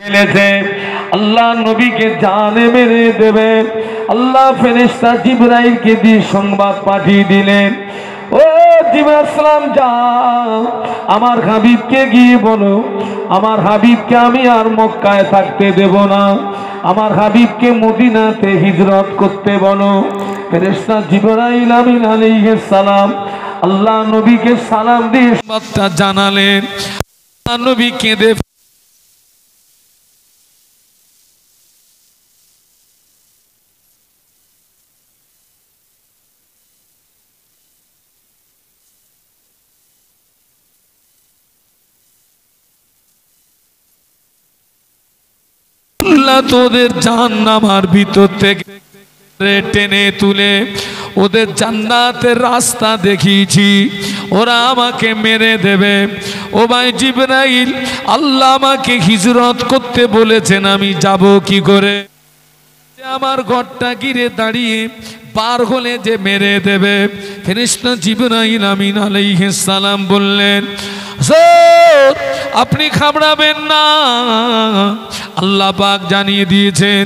ফেলেছে, আল্লাহ নবীকে জানে মেরে দেবে। আল্লাহ ফেরেশতা জিবরাইলকে দিয়ে সংবাদ পাঠিয়ে দিলেন, ও জিবরাইল সালাম যাও, আমার হাবিবকে গিয়ে বলো, আমার হাবিবকে আমি আর মক্কায় থাকতে দেব না, আমার হাবিবকে মদিনাতে হিজরত করতে বলো। ফেরেশতা জিবরাইল আমিন আলাইহিস সালাম আল্লাহ নবীকে সালাম দিয়ে সংবাদটা জানালেন। নবী কেঁদে তোদের জাহান্নামের ভিতর থেকে টেনে তুলে ওদের জান্নাতের রাস্তা দেখিয়েছি, ওরা আমাকে মেরে দেবে। ও ভাই জিবরাইল, আল্লাহ আমাকে হিজরত করতে বলেছেন, আমি যাব কি করে? আমার ঘরটা ঘিরে দাঁড়িয়ে পার হলে যে মেরে দেবে। ফেরেশতা জিবরাইল আমিন আলাইহিস সালাম বললেন, আপনি ঘাবড়াবেন না, আল্লাহ পাক জানিয়ে দিয়েছেন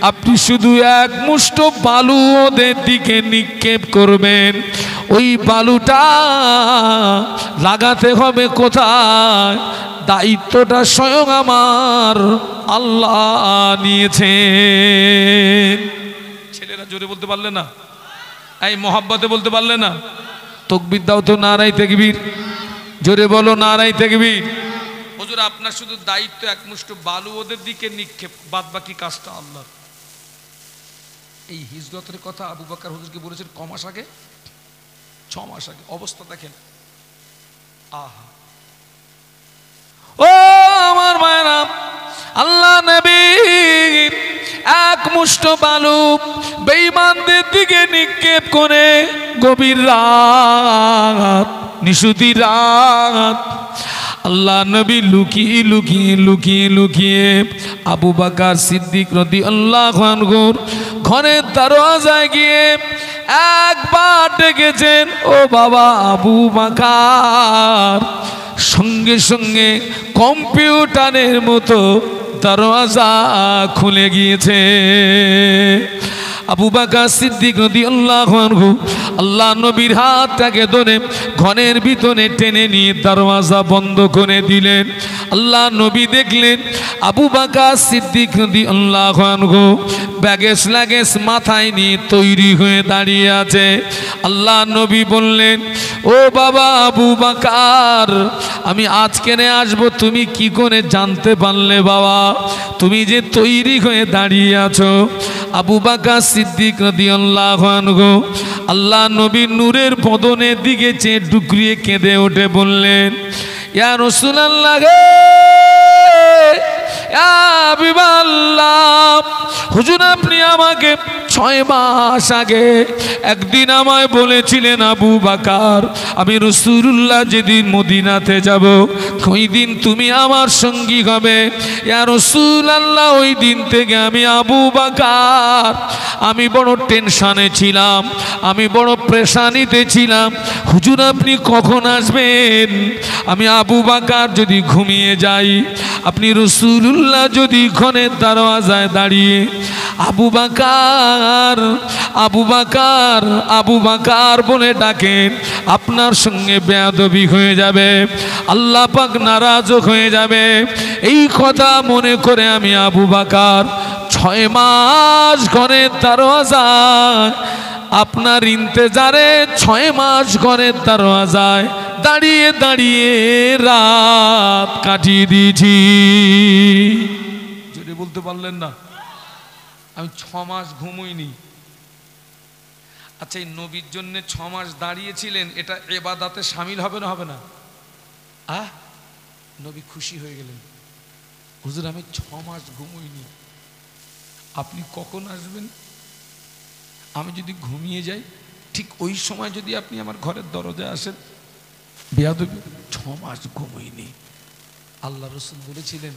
আপনি শুধু এক মুষ্ঠ বালু ওদের দিকে নিক্ষেপ করবেন। ওই বালুটা লাগাতে হবে কোথায়? দায়িত্বটা স্বয়ং আমার আল্লাহ নিয়েছেন। ছেলেরা জোরে বলতে পারলে না? এই মোহাব্বতে বলতে পারলে না? তাকবীর দাও তো, নারায়ে তাকবীর। জোরে বলো নারায়ে তাকবীর। হুজুর আপনার শুধু দায়িত্ব এক মুষ্ঠ বালু ওদের দিকে নিক্ষেপ, বাদ বাকি কাজটা আল্লাহর। এই হিজরতের কথা আবু বকর হুজুরকে বলেছেন ক মাস আগে? 6 মাস আগে। অবস্থা দেখেন। আহা, ও আমার মায়েরা, আল্লাহ নবী এক মুষ্ঠ বালু বেঈমানদের দিকে নিক্ষেপ করে গভীর রাত, নিশুতি রাত, আল্লাহ নবী লুকিয়ে লুকিয়ে লুকিয়ে লুকিয়ে আবু বকর সিদ্দিক রাদিয়াল্লাহু আনহুর ঘরের দরজায় গিয়ে একবার ডেকেছেন, ও বাবা আবু বকর। সঙ্গে সঙ্গে কম্পিউটারের মতো দরজা খুলে গিয়েছে। আবু বকর সিদ্দিক রাদিয়াল্লাহু আনহু আল্লাহ নবীর হাতটাকে ধরে ঘরের ভিতরে টেনে নিয়ে দরওয়াজা বন্ধ করে দিলেন। আল্লাহ নবী দেখলেন আবু বকর সিদ্দিক রাদিয়াল্লাহু আনহু ব্যাগেজ লাগেজ মাথায় নিয়ে তৈরি হয়ে দাঁড়িয়ে আছে। আল্লাহ নবী বললেন, ও বাবা আবু বকর, আমি আজকে আসবো তুমি কি করে জানতে পারলে বাবা? তুমি যে তৈরি হয়ে দাঁড়িয়ে আছো। আবু বকর সিদ্দিক রাদিয়াল্লাহু আনহু আল্লাহ নবীর নূরের বদনের দিকে চেয়ে ডুকরিয়ে কেঁদে ওঠে বললেন, ইয়া রাসূলুল্লাহ, ইয়া হাবিবাল্লাহ, হুজুর আপনি আমাকে 6 মাস আগে একদিন আমায় বলেছিলেন আবু বকর, আমি রাসূলুল্লাহ যেদিন মদিনাতে যাব ওই দিন তুমি আমার সঙ্গী হবে। ইয়া রাসূলুল্লাহ, ওই দিন থেকে আমি আবু বকর আমি বড় টেনশনে ছিলাম, আমি বড় পেরেশানিতে ছিলাম। হুজুর আপনি কখন আসবেন? আমি আবু বকর যদি ঘুমিয়ে যাই, আপনি রাসূলুল্লাহ যদি ঘরের দরওয়াজায় দাঁড়িয়ে আবু বকর আবু বকর আবু বকর বলে ডাকেন, আপনার সঙ্গে বেয়াদবি হয়ে যাবে, আল্লাহ পাক নারাজ হয়ে যাবে। এই কথা মনে করে আমি আবু বকর 6 মাস ঘরের দরওয়াজায় আপনার ইন্তজারে 6 মাস ঘরের দরওয়াজায় দাঁড়িয়ে দাঁড়িয়ে রাত কাটিয়ে দিয়েছি। যদি বলতে পারলেন না, আমি 6 মাস ঘুমোইনি। আচ্ছা, এই নবীর জন্য 6 মাস দাঁড়িয়েছিলেন, এটা ইবাদতে শামিল হবে না হবে না? নবী খুশি হয়ে গেলেন, হুজুর আমি 6 মাস ঘুমোইনি, আপনি কখন আসবেন? আমি যদি ঘুমিয়ে যাই ঠিক ওই সময় যদি আপনি আমার ঘরের দরজায় আসেন, বেয়াদবি। 6 মাস ঘুমোইনি। আল্লাহ রাসূল বলেছিলেন,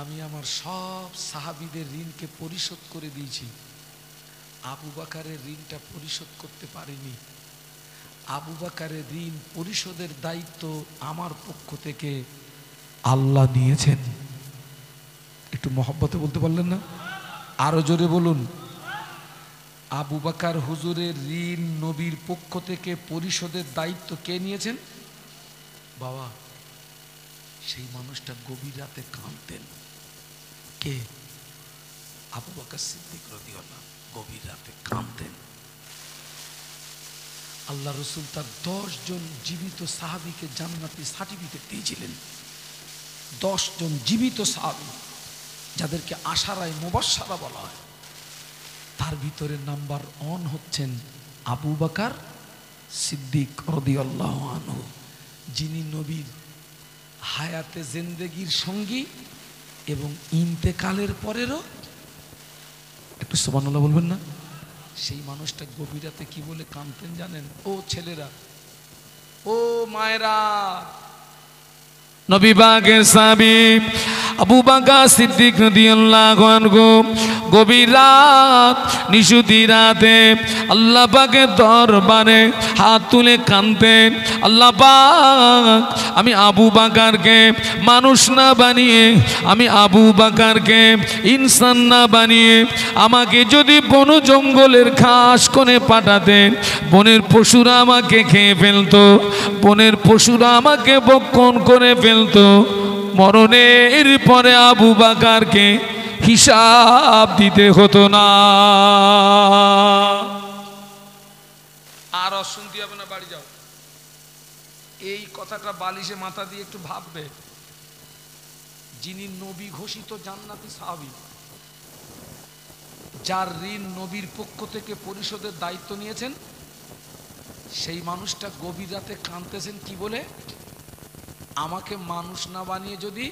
আমি আমার সব সাহাবীদের ঋণকে পরিশোধ করে দিয়েছি, আবু বকরের ঋণটা পরিশোধ করতে পারিনি। আবু বকরের ঋণ পরিশোধের দায়িত্ব আমার পক্ষ থেকে আল্লাহ নিয়েছেন। একটু মহব্বতে বলতে পারলেন না? আরো জোরে বলুন। আবু বকর হুজুরের ঋণ নবীর পক্ষ থেকে পরিশোধের দায়িত্ব কে নিয়েছেন? বাবা, সেই মানুষটা গভীর রাতে কাঁদতেন। কে? আবু বকর সিদ্দিক রাদিয়াল্লাহু আনহু গভীর রাতে কাঁদতেন। আল্লাহ রসুল তার 10 জন জীবিত সাহাবীকে জান্নাতি সার্টিফিকেট দিয়েছিলেন। 10 জন জীবিত সাহাবী যাদেরকে আশারায়ে মুবাশশারা বলা হয়, তার ভিতরে নাম্বার 1 হচ্ছেন আবু বকর সিদ্দিক রাদিয়াল্লাহু আনহু, যিনি নবীর হায়াতে জিন্দেগির সঙ্গী এবং ইন্তেকালের পরেরও, একটু সুবহানাল্লাহ বলবেন না? সেই মানুষটা গভীর রাতে কি বলে কাঁদতেন জানেন? ও ছেলেরা, ও মায়েরা, নবী পাকের সাহাবী আবু বকর সিদ্দিক রাদিয়াল্লাহু আনহু গভীর রাত নিশুতি রাতে আল্লাহ পাকের দরবারে হাত তুলে কাঁদতেন। আল্লাহ পাক, আমি আবু বকরকে মানুষ না বানিয়ে, আমি আবু বকরকে ইনসান না বানিয়ে, আমাকে যদি বন জঙ্গলের ঘাস কোণে পাঠাতেন, বনের পশুরা আমাকে খেয়ে ফেলতো, বনের পশুরা আমাকে ভক্ষণ করে ফেলতো, মরণের পরে আবু বকরকে হিসাব দিতে হতো না। আর শুনতে হবে না, বাড়ি যাও। এই কথাটা বালিশে মাথা দিয়ে একটু ভাববে। যিনি নবী ঘোষিত জান্নাতি সাহাবী, যার ঋণ নবীর পক্ষ থেকে পরিশোধের দায়িত্ব নিয়েছেন, সেই মানুষটা গভীর রাতে কাঁদতেছেন কি বলে? আমাকে মানুষ না বানিয়ে যদি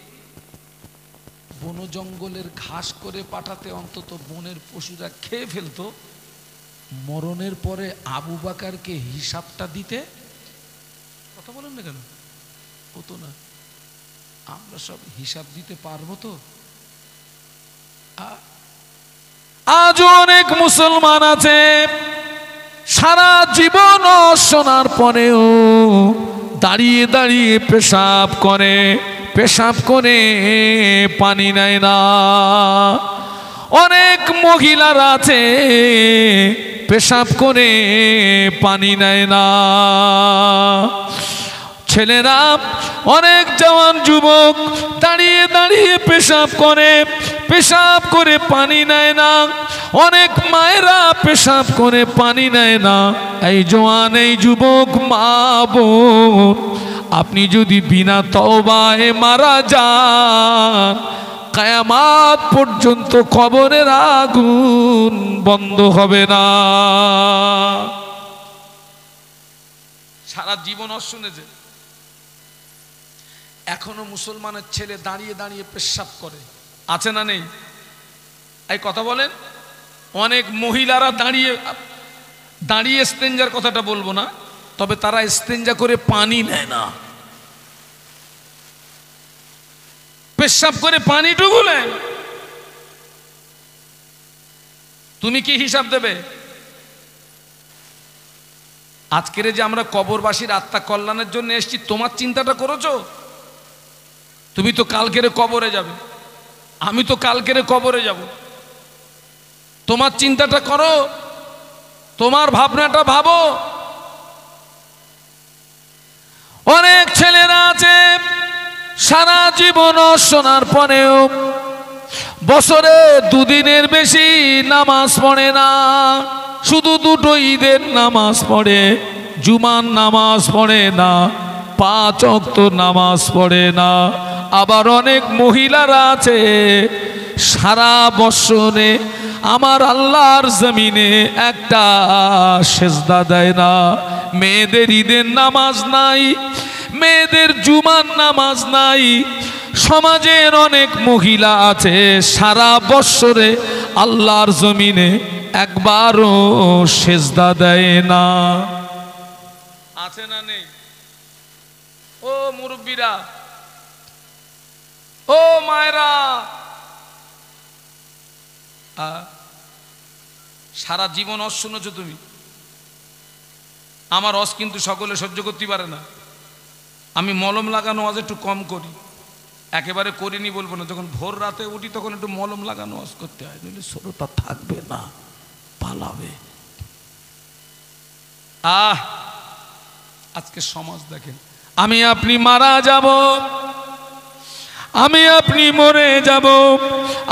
বন জঙ্গলের ঘাস করে পাঠাতে, অন্তত বনের পশুরা খেয়ে ফেলতো, মরণের পরে আবু বকরকে হিসাবটা দিতে, কথা বলেন না কেন, হতো না। আমরা সব হিসাব দিতে পারবো তো? আজ অনেক মুসলমান আছে সারা জীবন শোনার পরেও দাঁড়িয়ে দাঁড়িয়ে পেশাব করে, পেশাব করে পানি নেয় না। অনেক মহিলারা আছে পেশাব করে পানি নেয় না। ছেলেরা, অনেক জওয়ান যুবক দাঁড়িয়ে দাঁড়িয়ে পেশাব করে, পেশাব করে পানি নেয় না। অনেক মায়েরা পেশাব করে পানি নেয় না। এই জওয়ান, এই যুবক মা বোন, আপনি যদি বিনা তওবায় মারা যান, কিয়ামত পর্যন্ত কবরের আগুন বন্ধ হবে না। সারা জীবন শুনেছে, এখনো মুসলমানের ছেলে দাঁড়িয়ে দাঁড়িয়ে পেশাব করে, আছে না নেই? এই কথা বলেন। অনেক মহিলারা দাঁড়িয়ে দাঁড়িয়ে ইস্তেঞ্জার কথাটা বলবো না, তবে তারা ইস্তেঞ্জা করে পানি নেয় না, পেশাব করে পানিটুকু নেয়। তুমি কি হিসাব দেবে? আজকের যে আমরা কবরবাসীর আত্মা কল্যাণের জন্য এসেছি, তোমার চিন্তাটা করেছো? তুমি তো কালকেরে কবরে যাবে, আমি তো কালকেরে কবরে যাব। তোমার চিন্তাটা করো, তোমার ভাবনাটা ভাবো। অনেক ছেলেরা আছে সারা জীবন শোনার পরেও বছরে 2 দিনের বেশি নামাজ পড়ে না, শুধু 2টো ঈদের নামাজ পড়ে, জুমার নামাজ পড়ে না, 5 ওয়াক্ত নামাজ পড়ে না। আবার অনেক মহিলারা আছে সারা বছরে আমার আল্লাহর জমিনে একটা সেজদা দেয় না। মেয়েদের ঈদের নামাজ নাই, মেয়েদের জুমার নামাজ নাই। সমাজের অনেক মহিলা আছে সারা বছরে আল্লাহর জমিনে একবারও সেজদা দেয় না। আছে না নেই? ও মুরব্বীরা, ও মায়েরা, সারা জীবন অস শুনেছো তুমি। আমার অস কিন্তু সকলে সহ্য করতে পারে না। আমি মলম লাগানো আজ একটু কম করি। একেবারে করিনি বলবো না, যখন ভোর রাতে উঠি তখন একটু মলম লাগানো ওয়াজ করতে হয়, নইলে শ্রোতা থাকবে না, পালাবে। আজকে সমাজ দেখেন, আমি আপনি মারা যাব, আমি আপনি মরে যাব,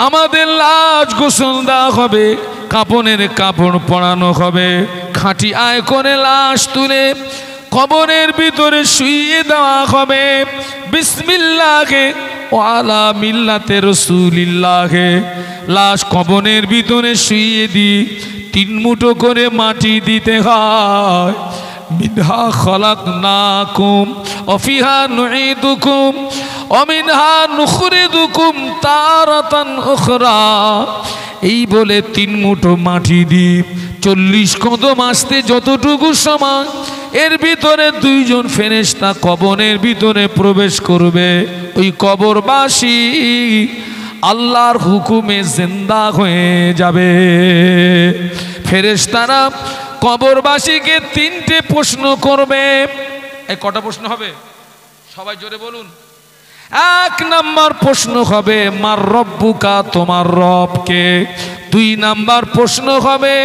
আমাদের লাশ গোসল দেওয়া হবে, কাপনের কাপড় পরানো হবে, খাঁটি আয় করে লাশ তুলে কবরের ভিতরে শুইয়ে দেওয়া হবে। বিসমিল্লাহে ওয়ালা মিল্লাতে রাসূলিল্লাহে। লাশ কবরের ভিতরে শুইয়ে দিই, 3 মুঠো করে মাটি দিতে হয়। মিনহা খলাকনাকুম ওয়া ফিহা নুঈদুকুম ওয়া মিনহা নুখরিজুকুম তারাতান উখরা। এই বলে 3 মুঠো মাটি দিই, 40 কদম আসতে যতটুকু সময়, এর ভিতরে 2 জন ফেরেশতা কবরের ভিতরে প্রবেশ করবে। ওই কবরবাসী আল্লাহর হুকুমে জিন্দা হয়ে যাবে। ফেরেশতারা কবরবাসীকে 3টে প্রশ্ন করবে। এই কটা প্রশ্ন হবে? সবাই জোরে বলুন। 1 নাম্বার প্রশ্ন হবে মার রব্বুকা, তোমার রব কে। 2 নাম্বার প্রশ্ন হবে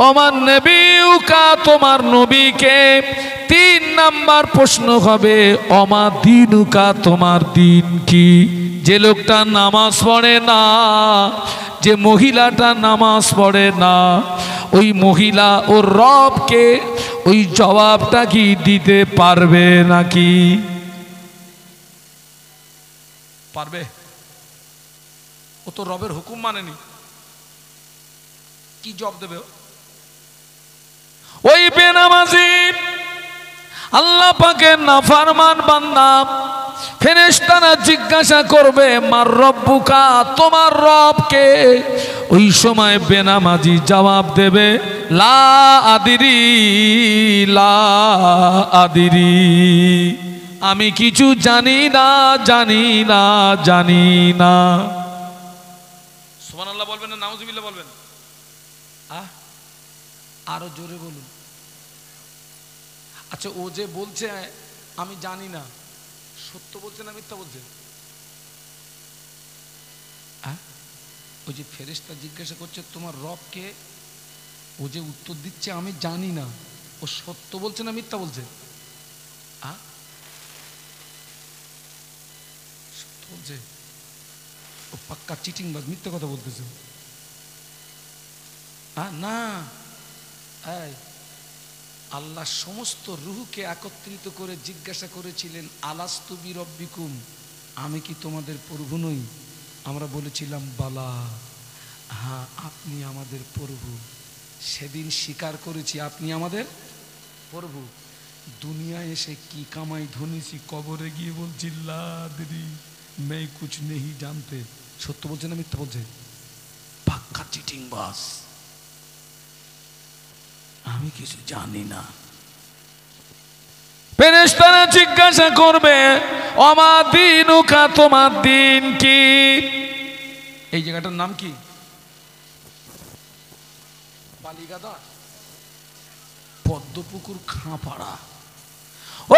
ওমান নবিয়ুকা, তোমার নবী কে। 3 নাম্বার প্রশ্ন হবে ওমা দীনুকা, তোমার দিন কি। যে লোকটা নামাজ পড়ে না, যে মহিলাটা নামাজ পড়ে না, ওই মহিলা ওর রবকে ওই জবাবটা কি দিতে পারবে নাকি? পারবে? ও তো রবের হুকুম মানেনি, কি জবাব দেবে? ওই বেনামাজি আল্লাহ পাকের নাফরমান বান্দা, ফেরেশতারা জিজ্ঞাসা করবে মার রব্বুকা, তোমার রব কে। ওই সময় বেনামাজি জবাব দেবে লা আদিরি, লা আদিরি, আমি কিছু জানি না, জানি না, জানি না। সুবহানাল্লাহ বলবেন না নাউজুবিল্লাহ বলবেন? আরো জোরে বলুন। আচ্ছা, ও যে বলছে আমি জানি না, সত্য বলছে না মিথ্যা বলছে? ওই যে ফেরেশতা জিজ্ঞাসা করছে তোমার রব কে, ও যে উত্তর দিচ্ছে আমি জানি না, ও সত্য বলছে না মিথ্যা বলছে? সত্য বলছে। ও পাক্কা চিটিংবাজ, মিথ্যা কথা বলতেছে। না, আল্লাহ সমস্ত রূহকে একত্রিত করে জিজ্ঞাসা করেছিলেন আলাস্তু বিরব্বিকুম, আমি কি তোমাদের প্রভু নই? আমরা বলেছিলাম বালা, হ্যাঁ আপনি আমাদের প্রভু। সেদিন স্বীকার করেছি আপনি আমাদের প্রভু। দুনিয়ায় এসে কি কামাই ধনেছি, কবরে গিয়ে বলছি লা আদরি मैं कुछ नहीं जानते। সত্য বলছে না মিথ্যা বলছে? পাক্কা চিটিংবাজ, আমি কিছু জানি না। ফেরেশতারা জিজ্ঞাসা করবে ওমা দীনুকা, তোমার দিন কি। এই জায়গাটার নাম কি? বালিগাদা, পদ্মপুকুর খাঁপাড়া।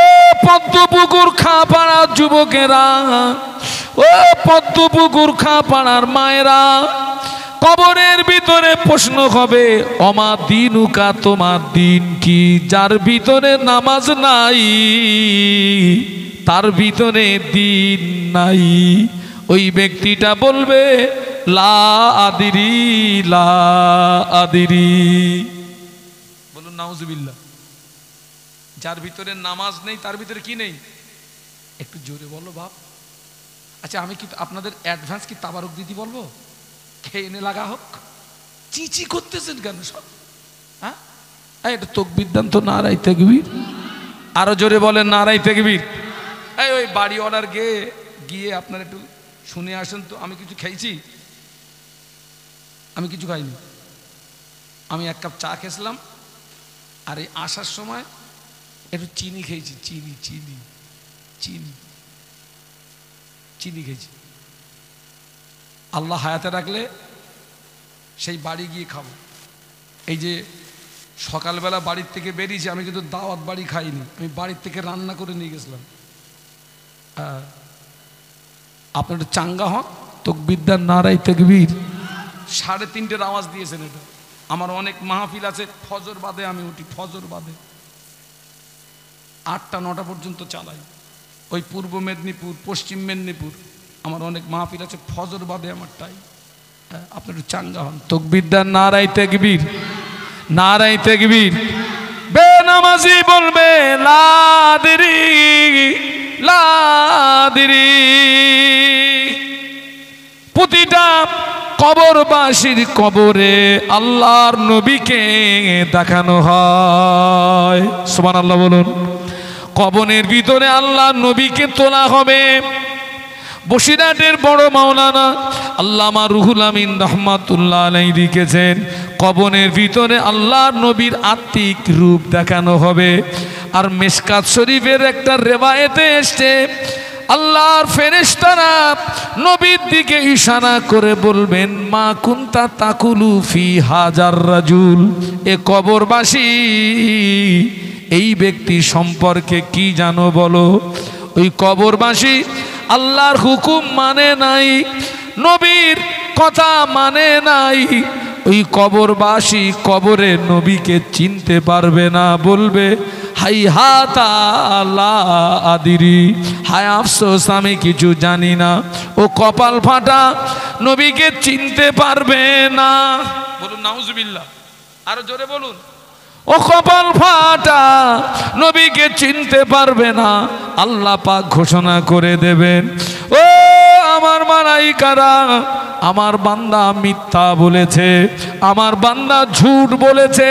ও পদ্মপুকুর খাঁপাড়া যুবকেরা, ও পদ্মপুকুর খাঁপাড়ার মায়েরা, কবরের ভিতরে প্রশ্ন হবে ওমা দীনুকা, তোমার দিন কি। যার ভিতরে নামাজ নাই, তার ভিতরে দিন নাই। ওই ব্যক্তিটা বলবে লা আদিরি, লা আদিরি। বলুন নাউজুবিল্লাহ। যার ভিতরে নামাজ নেই তার ভিতরে কি নেই? একটু জোরে বলো বাপ। আচ্ছা, আমি কি আপনাদের অ্যাডভান্স কি তাবারক দিদি বলবো? খেয়ে এনে লাগা হোক। চিচি করতেছেন কেন সব? হ্যাঁ, এটা তাকবীর দেন তো, নারায়ে তাকবীর। আরো জোরে বলেন নারায়ে তাকবীর। এই ওই বাড়ি অর্ডার গিয়ে আপনারা একটু শুনে আসেন তো। আমি কিছু খেয়েছি? আমি কিছু খাইনি। আমি 1 কাপ চা খেয়েছিলাম, আর এই আসার সময় একটু চিনি খেয়েছি। চিনি চিনি চিনি চিনি খেয়েছি। আল্লাহ হায়াতে রাখলে সেই বাড়ি গিয়ে খাবো। এই যে সকালবেলা বাড়ির থেকে বেরিয়েছি, আমি কিন্তু দাওয়াত বাড়ি খাইনি, আমি বাড়ির থেকে রান্না করে নিয়ে গেছিলাম। আপনার চাঙ্গা হন, তাকবীর নারায়ে তাকবীর। 3:30-র আওয়াজ দিয়েছেন। এটা আমার অনেক মাহফিল আছে, ফজর বাদে আমি উঠি, ফজর বাদে 8টা-9টা পর্যন্ত চালাই। ওই পূর্ব মেদিনীপুর, পশ্চিম মেদিনীপুর আমার অনেক মাহফিল আছে, ফজর বাদে আমার টাইম। আপনার চাঙ্গা হন, তাকবীর নারায়ে তাকবীর, নারায়ে তাকবীর। বেনামাজি বলবে লাদিরি লাদিরি। প্রতিটা কবরবাসীর কবরে আল্লাহর নবীকে দেখানো হয়। সুবহানাল্লাহ বলুন। কবরের ভিতরে আল্লাহর নবীকে তোলা হবে। বসিরহাটের বড় মাওলানা আল্লামা রুহুল আমিন রাহমাতুল্লাহ আলাইহি লিখেছেন, কবরের ভিতরে আল্লাহর নবীর আত্মিক রূপ দেখানো হবে। আর মিশকাত শরীফের একটা রিওয়ায়েতে এসেছে, আল্লাহর ফেরেশতারা নবীর দিকে ইশারা করে বলবেন, মা কুনতা তাকুলু ফি হাজার রাজুল। এ কবরবাসী এই ব্যক্তি সম্পর্কে কি জানো বলো। ওই কবরবাসী আল্লাহর হুকুম মানে নাই, নবীর কথা মানে নাই। ওই কবরবাসী কবরে নবীকে চিনতে পারবে না, বলবে হাইহাতা লা আদিরি, হায় আফসোস আমি কিছু জানি না। ও কপাল ফাটা, নবীকে চিনতে পারবে না। বলুন নাউজুবিল্লাহ, আরো জোরে বলুন। ও কপাল ফাটা, নবীকে চিনতে পারবে না। আল্লাহ পাক ঘোষণা করে দেবেন, ও আমার মালাইকারা, আমার বান্দা মিথ্যা বলেছে, আমার বান্দা ঝুট বলেছে,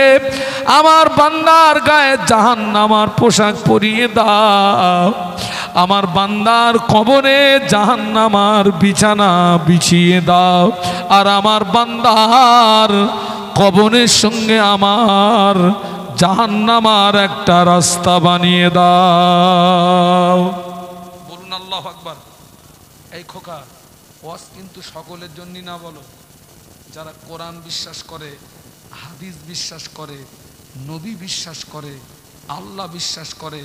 আমার বান্দার গায়ে জাহান্নামার পোশাক পরিয়ে দাও, আমার বান্দার কবরে জাহান্নামার বিছানা বিছিয়ে দাও, আর আমার বান্দার কবরের সঙ্গে আমার জাহান্নামার একটা রাস্তা বানিয়ে দাও। বলুন আল্লাহু আকবার। এই খোকা, ওয়াজ কিন্তু সকলের জন্য না, বলো যারা কোরআন বিশ্বাস করে, হাদিস বিশ্বাস করে, নবী বিশ্বাস করে, আল্লাহ বিশ্বাস করে,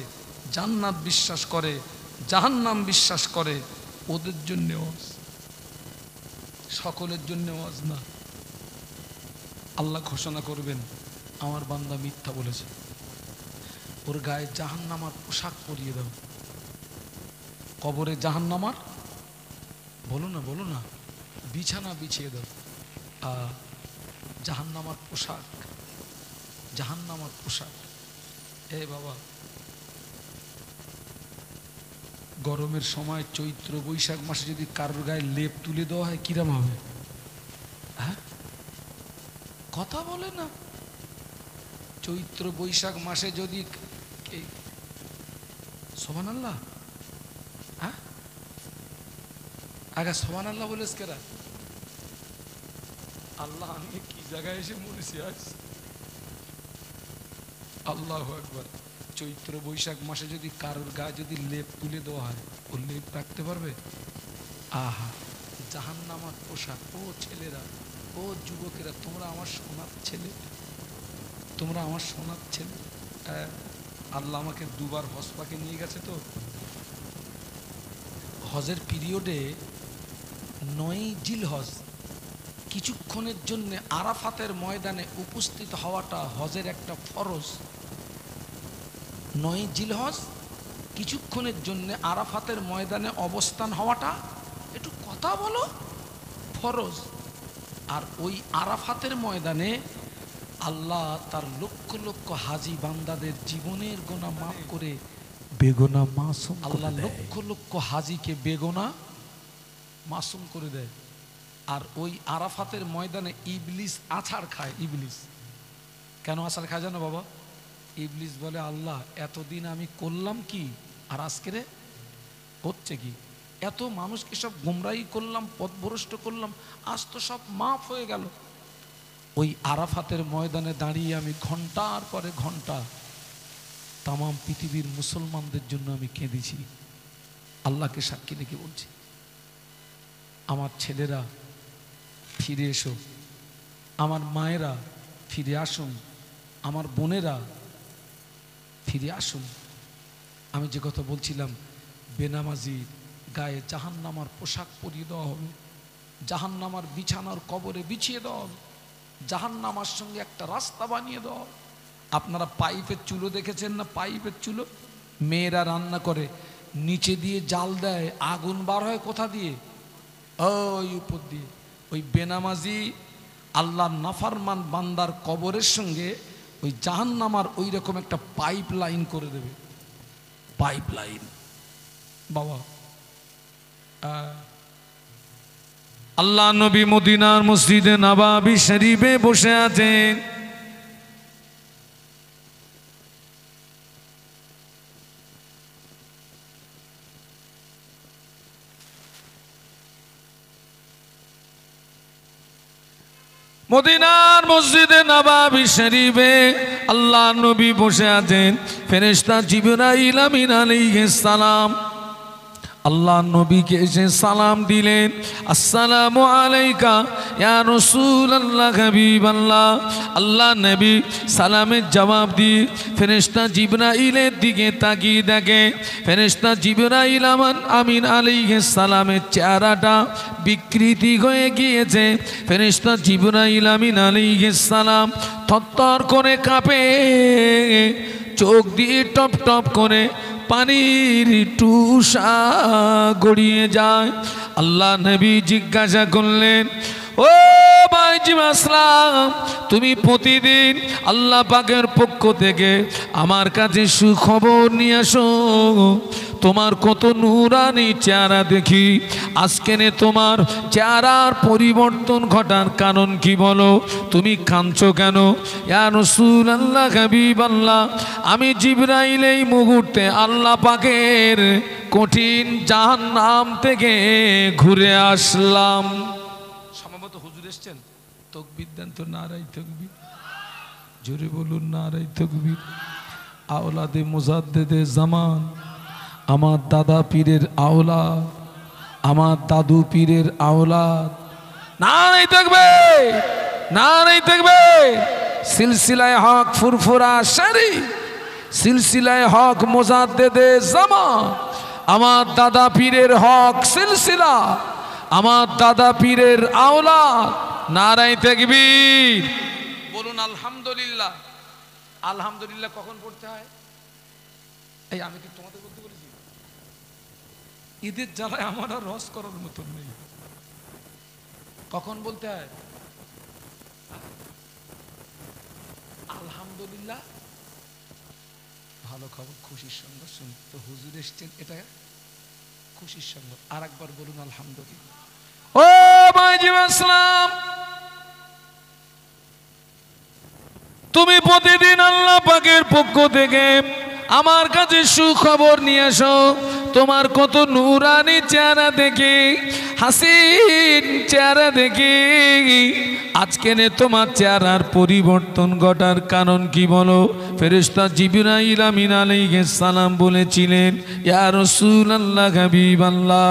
জান্নাত বিশ্বাস করে, জাহান্নাম বিশ্বাস করে, ওদের জন্য ওয়াজ, সকলের জন্য ওয়াজ না। আল্লাহ ঘোষণা করবেন, আমার বান্দা মিথ্যা বলেছে, ওর গায়ে জাহান্নামার পোশাক পরিয়ে দাও, কবরে জাহান্নামার, বলো না বলো না, বিছানা বিছিয়ে দাও, জাহান্নামার পোশাক, জাহান্নামার পোশাক। এ বাবা, গরমের সময় চৈত্র বৈশাখ মাসে যদি কারোর গায়ে লেপ তুলে দেওয়া হয় কিরম হবে? হ্যাঁ, কথা বলে না। চৈত্র বৈশাখ মাসে যদি সুবহানাল্লাহ, হ্যাঁ আগে সুবহানাল্লাহ বলেছ কেরা? আল্লাহ, আমি কি জায়গায় এসে মরেছি আজ। আল্লাহু আকবার। চৈত্র বৈশাখ মাসে যদি কারোর গায়ে যদি লেপ তুলে দেওয়া হয়, ও লেপ রাখতে পারবে? আহা, জাহান্নামার পোশাক। ও ছেলেরা, ও যুবকেরা, তোমরা আমার সোনার ছেলে, তোমরা আমার সোনার ছেলে। আল্লাহ আমাকে দুবার হজ পাকে নিয়ে গেছে। তো হজের পিরিয়ডে 9 জিলহজ কিছুক্ষণের জন্য আরাফাতের ময়দানে উপস্থিত হওয়াটা হজের একটা ফরজ। 9 জিলহজ কিছুক্ষণের জন্য আরাফাতের ময়দানে অবস্থান হওয়াটা, একটু কথা বলো, ফরজ। আর ওই আরাফাতের ময়দানে আল্লাহ তার লক্ষ লক্ষ হাজি বান্দাদের জীবনের গোনা মাফ করে বেগুনা মাসুম। আল্লাহ লক্ষ লক্ষ হাজিকে বেগুনা মাসুম করে দেয়। আর ওই আরাফাতের ময়দানে ইবলিস আছাড় খায়। ইবলিস কেন আছাড় খায় জানো বাবা? ইবলিস বলে, আল্লাহ এতদিন আমি করলাম কি, আর আজকে হচ্ছে কি? এত মানুষকে সব গুমরাহি করলাম, পথভ্রষ্ট করলাম, আজ তো সব মাফ হয়ে গেল। ওই আরাফাতের ময়দানে দাঁড়িয়ে আমি ঘন্টার পরে ঘন্টা তামাম পৃথিবীর মুসলমানদের জন্য আমি কেঁদেছি। আল্লাহকে সাক্ষী রেখে বলছি, আমার ছেলেরা ফিরে এসো, আমার মায়েরা ফিরে আসুন, আমার বোনেরা ফিরে আসুন। আমি যে কথা বলছিলাম, বেনামাজি গায়ে জাহান্নামার পোশাক পরিয়ে দেওয়া হবে, জাহান্নামার বিছানার কবরে বিছিয়ে দেওয়া হবে, জাহান্নামার সঙ্গে একটা রাস্তা বানিয়ে দেওয়া হবে। আপনারা পাইপের চুলো দেখেছেন না? পাইপের চুলো মেয়েরা রান্না করে, নিচে দিয়ে জাল দেয়, আগুন বার হয় কোথা দিয়ে? ওই উপর দিয়ে। ওই বেনামাজি আল্লাহর নাফরমান বান্দার কবরের সঙ্গে ওই জাহান্নামার ওই রকম একটা পাইপ লাইন করে দেবে, পাইপ লাইন। বাবা, আল্লাহ নবী মদিনার মসজিদে নববী শরীফে বসে আছেন। মদিনার মসজিদে নববী শরীফে আল্লাহ নবী বসে আছেন। ফেরেশতা জিবরাইল আমিন আলাইহিস সালাম আল্লাহ নবীকে এসে সালাম দিলেন, আসসালামু আলাইকা ইয়া রাসূলুল্লাহ হাবিবাল্লাহ। আল্লাহ নবী সালামের জবাব দিয়ে ফেরেশতা জিবরাইলের দিকে তাকিয়ে দেখে ফেরেশতা জিবরাইল আমিন আলাইহিস সালামের চেহারাটা বিকৃতি হয়ে গিয়েছে। ফেরেশতা জিবরাইল আমিন আলাইহিস সালাম থরথর করে কাঁপে, চোখ দিয়ে টপ টপ করে পানির টুসা গড়িয়ে যায়। আল্লাহ নবী জিজ্ঞাসা করলেন, ও ভাইজি আসলাম, তুমি প্রতিদিন আল্লাহ পাকের পক্ষ থেকে আমার কাছে সুখবর নিয়ে আসো। তোমার কত নূরানি চেহারা দেখি, আজকে তোমার চেহারার পরিবর্তন ঘটার কারণ কি বলো? তুমি কাঁদছো কেন? ইয়া রাসূলুল্লাহ হাবিবাল্লাহ, আমি জিবরাইল এই মুহূর্তে আল্লাহ পাকের কঠিন জাহান্নাম থেকে ঘুরে আসলাম। সম্ভবত হুজুর এসছেন, তাকবীর দেন তো, নারায়ে তাকবীর, জোরে বলুন নারায়ে তাকবীর। আওলাদে মুজাদ্দেদে জামান, আমার দাদা পীরের আওলাদ, আমার দাদু পীরের আওলাদ, নারায়ে তাকবীর, নারায়ে তাকবীর। সিলসিলায়ে হক ফুরফুরা শারি, সিলসিলায়ে হক মুজাদ্দেদে জামান, আমার দাদা পীরের হক সিলসিলা, আমার দাদা পীরের আওলাদ, নারায়ে তাকবীর। বলুন আলহামদুলিল্লাহ। আলহামদুলিল্লাহ কখন পড়তে হয়? এই আমি কি তোমাদের বলতে বলেছি? ঈদের জ্বালায় আমার আর রস করার মতন নেই। কখন বলতে হয়? আলহামদুলিল্লাহ। ভালো খবর, খুশির সংবাদ শুনি তো, হুজুর এসছেন, এটা খুশির সংবাদ। আর একবার বলুন আলহামদুলিল্লাহ। ও ভাইজি আসসালাম, তুমি প্রতিদিন আল্লাহ পাকের পক্ষ থেকে আমার কাছে সুখবর নিয়ে আসো। তোমার কত নূরানি চেহারা দেখে, হাসিন চেহারা দেখে, আজকে তোমার চেহারার পরিবর্তন ঘটার কারণ কি বলো? ফেরেশতা জিবরাইল আমিন আলাইহিস সালাম বলেছিলেন, ইয়া রাসূলুল্লাহ হাবিবাল্লাহ,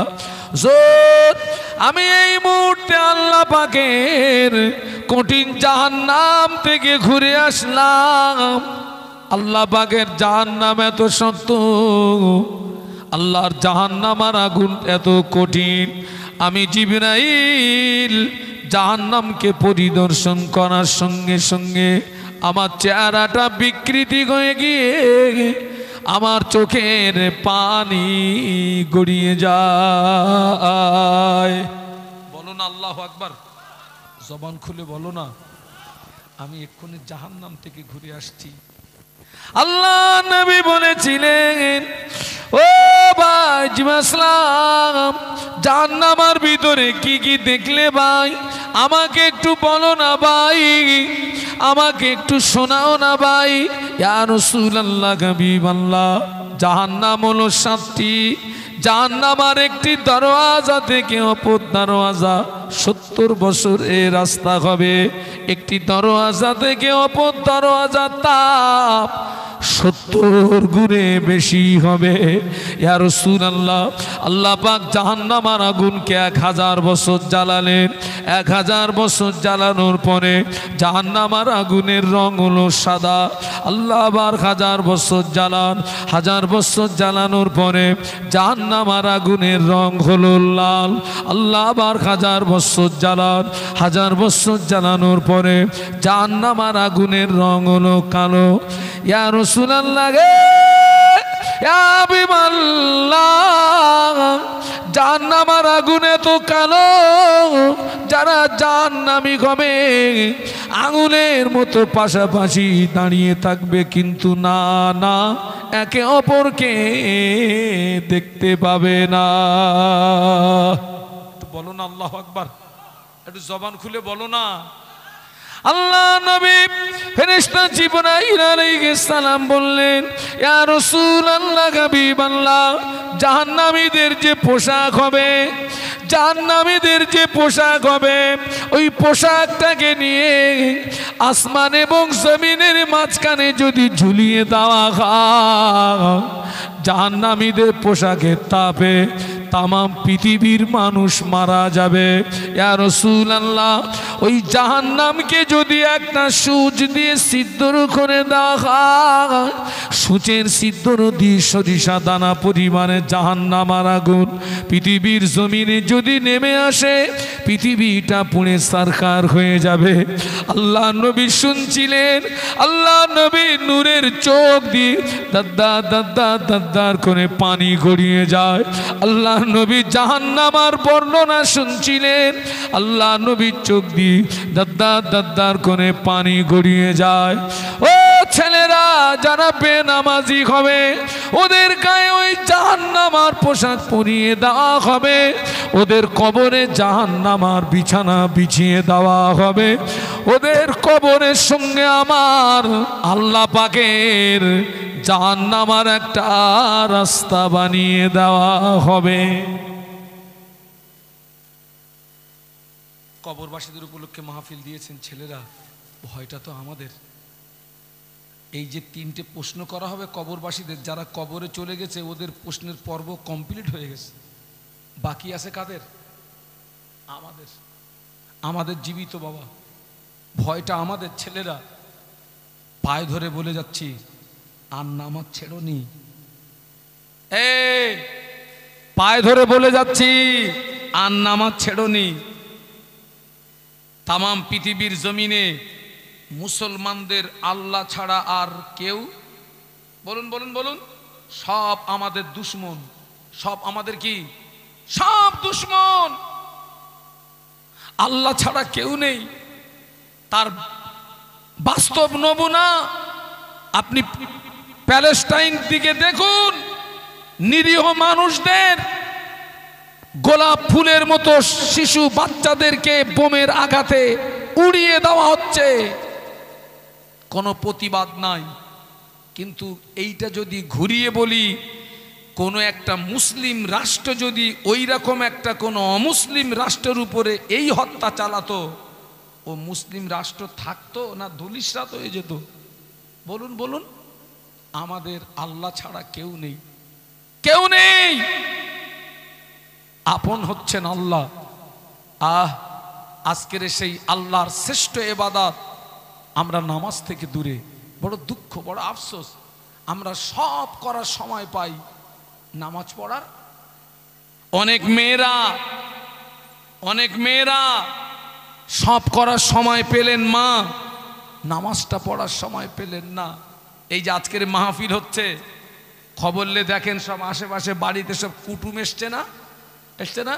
আমি এই মুহূর্তে আল্লাহ পাকের কঠিন জাহান্নাম থেকে ঘুরে আসলাম। আল্লাহ পাকের জাহান্নাম এত সত্য, আল্লাহর জাহান্নামের আগুন এত কঠিন, আমি জিবরাইল জাহান্নামকে পরিদর্শন করার সঙ্গে সঙ্গে আমার চেহারাটা বিকৃতি হয়ে গিয়ে আমার চোখের পানি গড়িয়ে যায়। বলো না আল্লাহু আকবার, জবান খুলে বলো না, আমি এক্ষুনি জাহান্নাম থেকে ঘুরে আসছি। আল্লাহ নবী বলেছিলেন, ও ভাই আসলাম, জাহান্নামের ভিতরে কি কি দেখলে ভাই আমাকে একটু বলো না ভাই, আমাকে একটু শোনাও না ভাই। ইয়া রাসূলুল্লাহ হাবিবাল্লাহ, জাহান্নাম হলো 7টি। জাহান্নামের একটি দরওয়াজা থেকে অপর দরওয়াজা 70 বছর এই রাস্তা হবে। একটি দরওয়াজা থেকে অপর দরওয়াজা তাপ 70 গুণে বেশি হবে। ইয়া রাসূলুল্লাহ, আল্লাহ পাক জাহান্নামের আগুনকে 1000 বছর জ্বালালেন। 1000 বছর জ্বালানোর পরে জাহান্নামের আগুনের রং হলো সাদা। আল্লাহ আবার 1000 বছর জ্বালান। 1000 বছর জ্বালানোর পরে জাহান্নামের আগুনের রং হলো লাল। আল্লাহ আবার 1000 বছর জ্বালান। 1000 বছর জ্বালানোর পরে জাহান্নামের আগুনের রং হলো কালো। ইয়া রাসূলুল্লাহ গে, ইয়া হাবিবাল্লাহ, জাহান্নামের আগুনে তো কালো, যারা জাহান্নামী হবে আগুনের মতো পাশাপাশি দাঁড়িয়ে থাকবে, কিন্তু না না, একে অপরকে দেখতে পাবে না। বলো না আল্লাহু আকবার, একটু জবান খুলে বলো না। আল্লাহ নবী ফেরেশতা জিবরাইল আলাইহিস সালাম বললেন, ইয়া রাসূলুল্লাহ, হাবিবাল্লাহ, জাহান্নামীদের যে পোশাক হবে, জাহান্নামীদের যে পোশাক হবে, ওই পোশাকটাকে নিয়ে আসমান এবং জমিনের মাঝখানে যদি ঝুলিয়ে দেওয়া হয়, জাহান্নামীদের পোশাকের তাপে তামাম পৃথিবীর মানুষ মারা যাবে। ইয়া রাসূলুল্লাহ, ওই জাহান্নামকে যদি একটা সূচ দিয়ে সিদ্ধর করে দেওয়া হয়, সূচের সিদ্ধর দিয়ে সরিষা দানা পরিমাণে জাহান্নামের আগুন পৃথিবীর জমিনে যদি নেমে আসে, পৃথিবীটা পুড়ে সারখার হয়ে যাবে। আল্লাহ নবী শুনছিলেন, আল্লাহ নবী নূরের চোখ দিয়ে দাদ্দার দাদ্দার দাদ্দার করে পানি গড়িয়ে যায়। আল্লাহ নবী জাহান্নামের বর্ণনা শুনছিলেন, আল্লাহ নবীর চোখ দিয়ে দাদ্দার দাদ্দার করে পানি গড়িয়ে যায়। ও ছেলেরা, যারা বেনামাজি হবে ওদের গায়ে ওই জাহান্নামের পোশাক পরিয়ে দেওয়া হবে, ওদের কবরে জাহান্নামের বিছানা বিছিয়ে দেওয়া হবে, ওদের কবরের সঙ্গে আমার আল্লাহ পাকের জাহান্নামের একটা রাস্তা বানিয়ে দেওয়া হবে। কবরবাসীদের উপলক্ষে মাহফিল দিয়েছেন ছেলেরা, ভয়টা তো আমাদের। এই যে 3টে প্রশ্ন করা হবে কবরবাসীদের, যারা কবরে চলে গেছে ওদের প্রশ্নের পর্ব কমপ্লিট হয়ে গেছে, বাকি আছে কাদের? আমাদের। আমাদের জীবিত বাবা, ভয়টা আমাদের। ছেলেরা, পায়ে ধরে বলে যাচ্ছি, আর নামাজ ছেড়োনি। এই পায়ে ধরে বলে যাচ্ছি, আর নামাজ ছেড়োনি। তামাম পৃথিবীর জমিনে মুসলমানদের আল্লাহ ছাড়া আর কেউ, বলুন বলুন বলুন, সব আমাদের দুশ্মন। সব আমাদের কি? সব দুশ্মন। আল্লাহ ছাড়া কেউ নেই। তার বাস্তব নমুনা আপনি প্যালেস্টাইন দিকে দেখুন, নিরীহ মানুষদের, গোলাপ ফুলের মতো শিশু বাচ্চাদেরকে বোমের আঘাতে উড়িয়ে দেওয়া হচ্ছে, কোনো প্রতিবাদ নাই। কিন্তু এইটা যদি ঘুরিয়ে বলি, কোনো একটা মুসলিম রাষ্ট্র যদি ওই রকম একটা কোনো অমুসলিম রাষ্ট্রের উপরে এই হত্যা চালাতো, ও মুসলিম রাষ্ট্র থাকতো না ধুলিস্যাৎ হয়ে যেত? বলুন বলুন। আমাদের আল্লাহ ছাড়া কেউ নেই, কেউ নেই। আপন হচ্ছেন আল্লাহ। আজকের সেই আল্লাহর শ্রেষ্ঠ ইবাদত আমরা নামাজ থেকে দূরে। বড় দুঃখ, বড় আফসোস, আমরা সব করার সময় পাই, নামাজ পড়ার। অনেক মেয়েরা সব করার সময় পেলেন মা, নামাজটা পড়ার সময় পেলেন না। এই যে আজকের মাহফিল হচ্ছে, খবরলে দেখেন সব আশেপাশে বাড়িতে সব কুটুম এসছে না? এসছে না?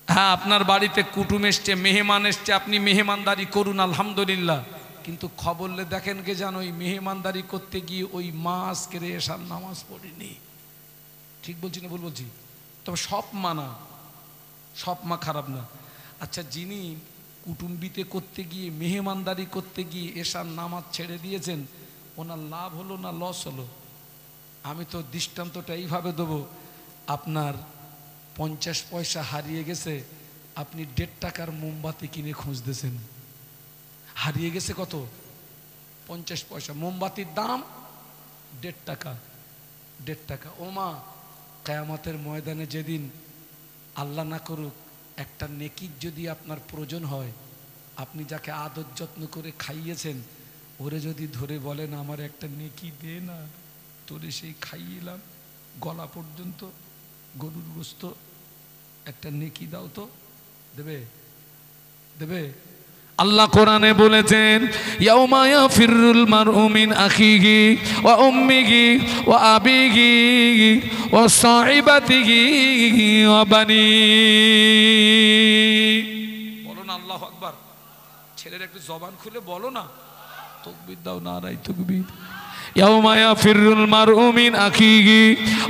হ্যাঁ, আপনার বাড়িতে কুটুম এসছে, মেহমান এসছে, আপনি মেহমানদারি করুন, আলহামদুলিল্লাহ। কিন্তু খবরলে দেখেন কে জানো, ওই মেহমানদারি করতে গিয়ে ওই মা আজকের এশার নামাজ পড়েনি। ঠিক বলছি না ভুল বলছি? তবে সব মা না, সব মা খারাপ না। আচ্ছা, যিনি কুটুম্বিতে করতে গিয়ে, মেহমানদারি করতে গিয়ে এশার নামাজ ছেড়ে দিয়েছেন, ওনার লাভ হলো না লস হলো? আমি তো দৃষ্টান্তটা এইভাবে দেবো, আপনার 50 পয়সা হারিয়ে গেছে, আপনি 1.5 টাকার মোমবাতি কিনে খুঁজতেছেন, হারিয়ে গেছে কত? 50 পয়সা। মোমবাতির দাম 1.5 টাকা, 1.5 টাকা। ও মা, কিয়ামতের ময়দানে যেদিন আল্লাহ না করুক একটা নেকির যদি আপনার প্রয়োজন হয়, আপনি যাকে আদর যত্ন করে খাইয়েছেন, ওরে যদি ধরে বলেন আমার একটা নেকি দে না, তোরে সেই খাইয়েলাম গলা পর্যন্ত গরুর গোস্ত, একটা নেকি দাও তো, দেবে? দেবে? আল্লাহ কোরআনে বলেছেন, ইয়াউমা ইয়াফিরুল মারউ মিন আখিহি ওয়া উম্মিহি ওয়া আবিহি ওয়া সাহিবাতিহি ওয়া বানি। বলো না আল্লাহু আকবার। ছেলের একটু জবান খুলে বলো না, তাকবীর দাও, নারায়ে তাকবীর। ইয়াউমা ইয়াফিরুল মারউ মিন আখিহি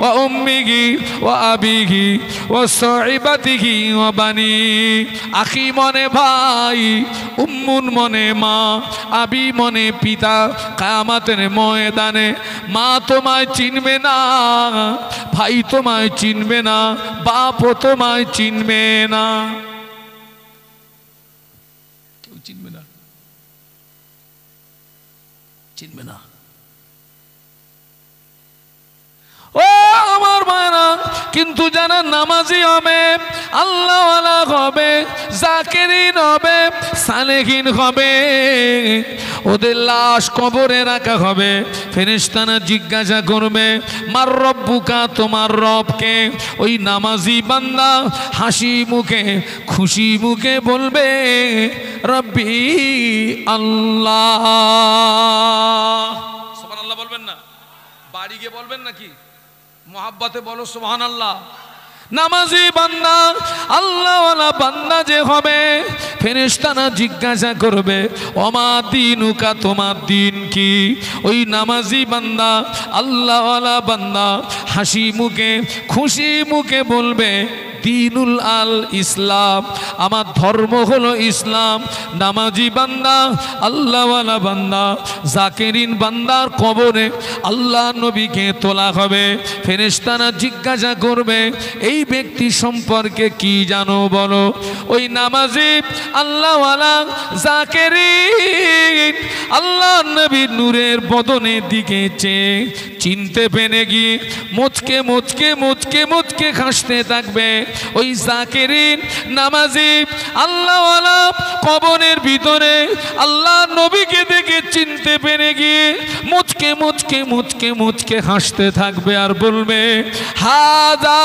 ওয়া উম্মিহি ওয়া আবিহি ওয়া সাহিবাতিহি ওয়া বানি। আখি মনে ভাই, উম্মুন মনে মা, আবি মনে পিতা। কিয়ামতের ময়দানে মা তোমায় চিনবে না, ভাই তোমায় চিনবে না, বাপও তোমায় চিনবে না, কেউ চিনবে না, চিনবে না। ও আমার মায়েরা, কিন্তু যারা নামাজি হবে, আল্লাহওয়ালা হবে, জাকিরিন হবে, সালেহিন হবে, ওদের লাশ কবরে রাখা হবে। ফেরেশতারা জিজ্ঞাসা করবে, মার রব্বুকা, তোমার রবকে? ওই নামাজি বান্দা হাসি মুখে খুশি মুখে বলবে, রব্বি আল্লাহ। সুবহানাল্লাহ বলবেন না? বাড়ি গিয়ে বলবেন নাকি? মোহাব্বতে বলো সুবহানাল্লাহ। নামাজি বান্দা, আল্লাহওয়ালা বান্দা যে হবে, ফেরেশতারা জিজ্ঞাসা করবে, ওমা দিনুকা, তোমার দিন কি? ওই নামাজি বান্দা, আল্লাহওয়ালা বান্দা হাসি মুখে খুশি মুখে বলবে, দিনুল আল ইসলাম, আমার ধর্ম হলো ইসলাম। নামাজি বান্দা, আল্লাহওয়ালা বান্দা, জাকিরিন বান্দার কবরে আল্লাহ নবীকে তোলা হবে। ফেরেশতারা জিজ্ঞাসা করবে, এই ব্যক্তি সম্পর্কে কি জানো বলো? ওই নামাজি, আল্লাহওয়ালা, জাকিরিন আল্লাহ নবীর নূরের বদনের দিকে চেয়ে চিনতে পেরে গিয়ে মুচকে মুচকে মুচকে মুচকে হাসতে থাকবে। ওই জাকিরিন নামাজি আল্লাহওয়ালা কবরের ভিতরে আল্লাহ নবীকে দেখে চিনতে পেরে গিয়ে মুচকে মুচকে মুচকে মুচকে হাসতে থাকবে আর বলবে, হাযা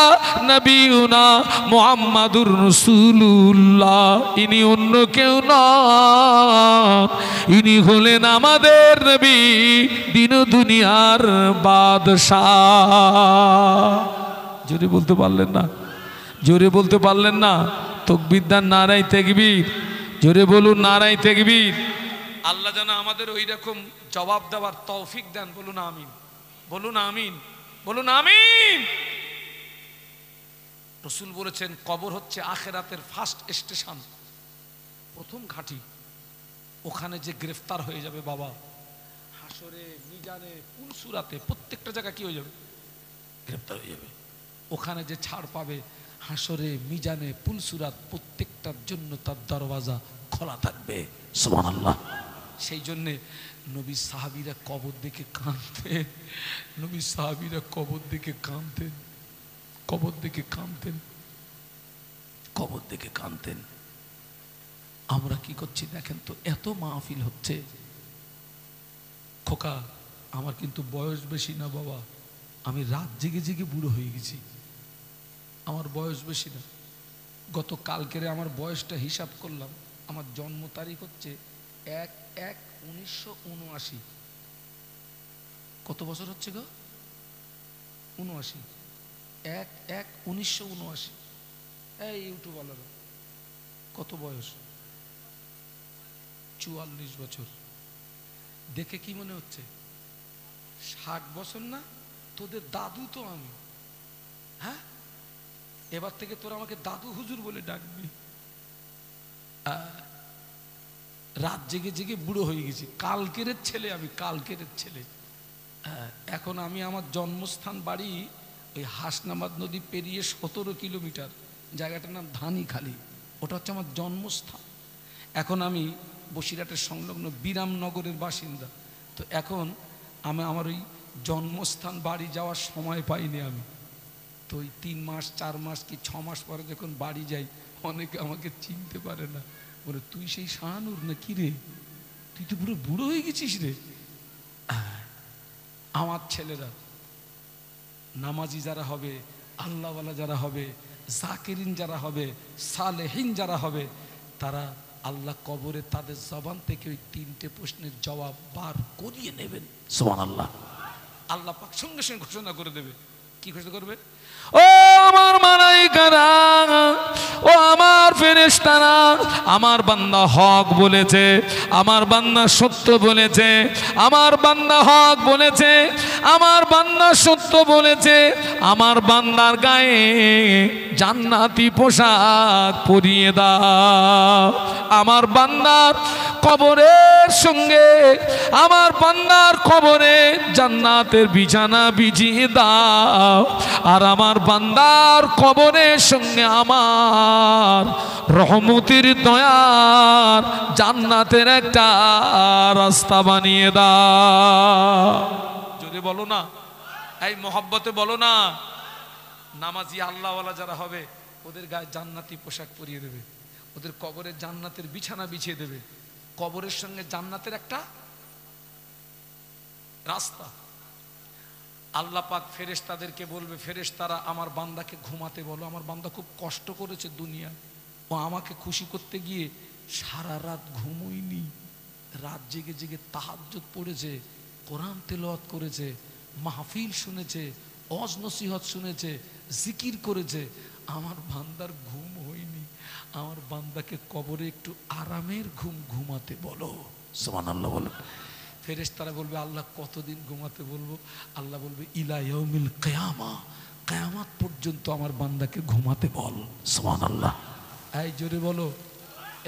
নবিয়ুনা মুহাম্মাদুর রাসূলুল্লাহ। ইনি অন্য কেউ নন, ইনি হলেন আমাদের নবী, দিন দুনিয়ার বাদশাহ। জোরে বলতে পারলেন না? জোরে বলতে পারলেন না? তাকবীর দেন, নারায়ে তাকবীর। জোরে বলুন, নারায়ে তাকবীর। আল্লাহ যেন আমাদের ওই রকম জবাব দেওয়ার তৌফিক দেন। বলুন আমিন, বলুন আমিন, বলুন আমিন। রাসূল বলেছেন, কবর হচ্ছে আখিরাতের ফার্স্ট স্টেশন, প্রথম ঘাঁটি। ওখানে যে গ্রেফতার হয়ে যাবে বাবা, হাসরে, মিজানে, পুলসুরাতে, প্রত্যেকটা জায়গা কি হয়ে যাবে? গ্রেফতার হয়ে যাবে। ওখানে যে ছাড় পাবে, হাসরে, মিজানে, পুলসুরাত, প্রত্যেকটার জন্য তার দরওয়াজা খোলা থাকবে। সুবহানাল্লাহ। সেই জন্যে নবী সাহাবীরা কবর দেখে কাঁদতেন, নবী সাহাবীরা কবর দেখে কাঁদতেন, কবর দেখে কাঁদতেন, কবর দেখে কাঁদতেন। আমরা কি করছি দেখেন তো, এত মাহফিল হচ্ছে। খোকা, আমার কিন্তু বয়স বেশি না বাবা, আমি রাত জেগে জেগে বুড়ো হয়ে গেছি, আমার বয়স বেশি না। গত কালকের আমার বয়সটা হিসাব করলাম, আমার জন্ম তারিখ হচ্ছে 1/1/1979। কত বছর হচ্ছে গো? 79। 1/1/1979। এই ইউটিউবওয়ালারা কত বয়স? 44 বছর। দেখে কি মনে হচ্ছে 60 বছর না? তোদের দাদু তো আমি। হ্যাঁ, এবার থেকে তোরা আমাকে দাদু হুজুর বলে ডাকবি। রাত জেগে জেগে বুড়ো হয়ে গেছি, কালকের ছেলে আমি, কালকের ছেলে। এখন আমি আমার জন্মস্থান বাড়ি ওই হাসনাবাদ নদী পেরিয়ে 17 কিলোমিটার, জায়গাটার নাম ধানিখালি, ওটা হচ্ছে আমার জন্মস্থান। এখন আমি বসিরহাটের সংলগ্ন বিরামনগরের বাসিন্দা। তো এখন আমি আমার ওই জন্মস্থান বাড়ি যাওয়ার সময় পাইনি আমি। তো ওই 3 মাস 4 মাস কি 6 মাস পরে যখন বাড়ি যাই, অনেকে আমাকে চিনতে পারে না, বলে তুই সেই শাহানুর না কি রে, তুই তো পুরো বুড়ো হয়ে গেছিস রে। আমার ছেলেরা নামাজি যারা হবে, আল্লাহওয়ালা যারা হবে, জাকিরিন যারা হবে, সালেহিন যারা হবে, তারা আল্লাহ কবরে তাদের জবান থেকে ওই 3টে প্রশ্নের জবাব বার করিয়ে নেবেন। সুবহানাল্লাহ। আল্লাহ পাক সঙ্গে সঙ্গে ঘোষণা করে দেবে। কি ঘোষণা করবে? ও আমার মালায়েকারা, ও আমার ফেরেশতারা, আমার বান্দা হক বলেছে, আমার বান্দা সত্য বলেছে, আমার বান্দা হক বলেছে, আমার বান্দা সত্য বলেছে, আমার বান্দার গায়ে জান্নাতি পোশাক পরিয়ে দাও, আমার বান্দার কবরের সঙ্গে আমার বান্দার কবরে জান্নাতের বিছানা বিছিয়ে দাও, আর আমার বান্দার কবরের সঙ্গে আমার রহমতের দয়ার জান্নাতের একটা রাস্তা বানিয়ে দাও। যদি বলো না, এই মহব্বতে বলো না। নামাজি আল্লাহওয়ালা যারা হবে ওদের গায়ে জান্নাতি পোশাক পরিয়ে দেবে, ওদের কবরে জান্নাতের বিছানা বিছিয়ে দেবে, কবরের সঙ্গে জান্নাতের একটা রাস্তা। আল্লাহ পাক ফেরেশতাদেরকে বলবে, ফেরেশতারা আমার বান্দাকে ঘুমাতে বলো, আমার বান্দা খুব কষ্ট করেছে দুনিয়া, ও আমাকে খুশি করতে গিয়ে সারা রাত ঘুমোয়নি, রাত জেগে জেগে তাহাজ্জুদ পড়েছে, কোরআন তেলাওয়াত করেছে, মাহফিল শুনেছে, ওয়াজ নসিহত শুনেছে, জিকির করেছে, আমার বান্দার ঘুম হয়নি, আমার বান্দাকে কবরে একটু আরামের ঘুম ঘুমাতে বলো। সুবহানাল্লাহ বলো। ফেরেশতারা বলবে, আল্লাহ কতদিন ঘুমাতে বলবো? আল্লাহ বলবে, ইলা ইয়াউমিল কিয়ামা, কিয়ামত পর্যন্ত আমার বান্দাকে ঘুমাতে বল। সুবহানাল্লাহ। এই জোরে বলো।